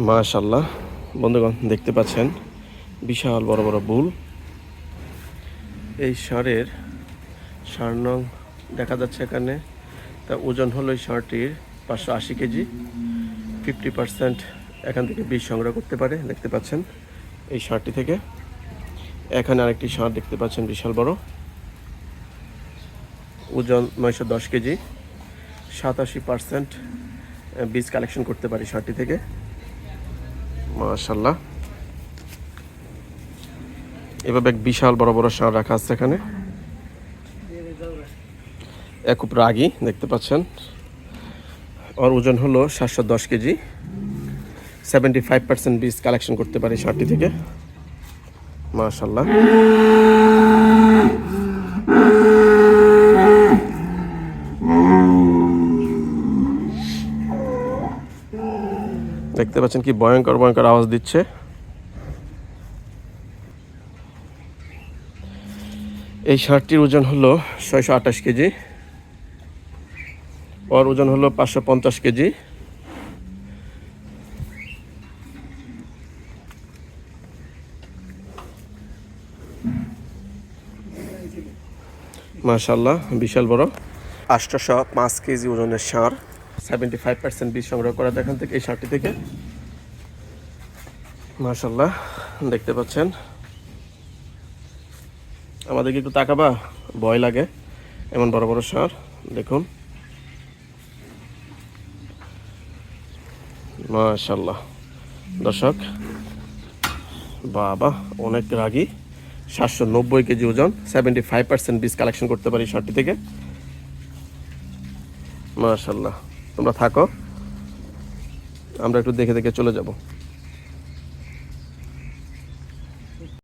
মাশাআল্লাহ বন্ধুগণ, দেখতে পাচ্ছেন বিশাল বড় বড় বুল। এই ষাঁড়ের নং দেখা যাচ্ছে এখানে। তা ওজন হলো এই ষাঁড়টির 580 কেজি। 50% এখান থেকে বীজ সংগ্রহ করতে পারে। দেখতে পাচ্ছেন এই ষাঁড়টি থেকে। এখানে আরেকটি ষাঁড় দেখতে পাচ্ছেন বিশাল বড়, ওজন 910 কেজি। 87% বীজ কালেকশন করতে পারি ষাঁড়টি থেকে। মাশাআল্লাহ, এভাবে এক বিশাল বড় বড় ষাঁড় রাখা আছে এখানে। খুব রাগী, দেখতে পাচ্ছেন। ওর ওজন হলো 710 কেজি। 75% বীজ কালেকশন করতে পারি ষাঁড়টি থেকে। মাশাআল্লাহ, দেখতে পাচ্ছেন কি ভয়ঙ্কর ভয়ঙ্কর আওয়াজ দিচ্ছে। এই ষাঁড়টির ওজন হলো 628 কেজি। ওর ওজন হলো 550 কেজি। মাশাআল্লাহ, বিশাল বড়। 805 কেজি ওজনের ষাঁড়। 75% বীজ সংগ্রহ করা এখান থেকে, এই ষাঁড়টি থেকে। মাশাআল্লাহ, দেখতে পাচ্ছেন। আমাদেরকে একটু তাকাবা, ভয় লাগে এমন বড় বড় ষাঁড়। দেখুন, মাশাআল্লাহ দর্শক, বাবা অনেক রাগী। 790 কেজি ওজন। 75% বীজ কালেকশন করতে পারি ষাঁড়টি থেকে। মাশাআল্লাহ, তোমরা থাকো, আমরা একটু দেখে দেখে চলে যাব।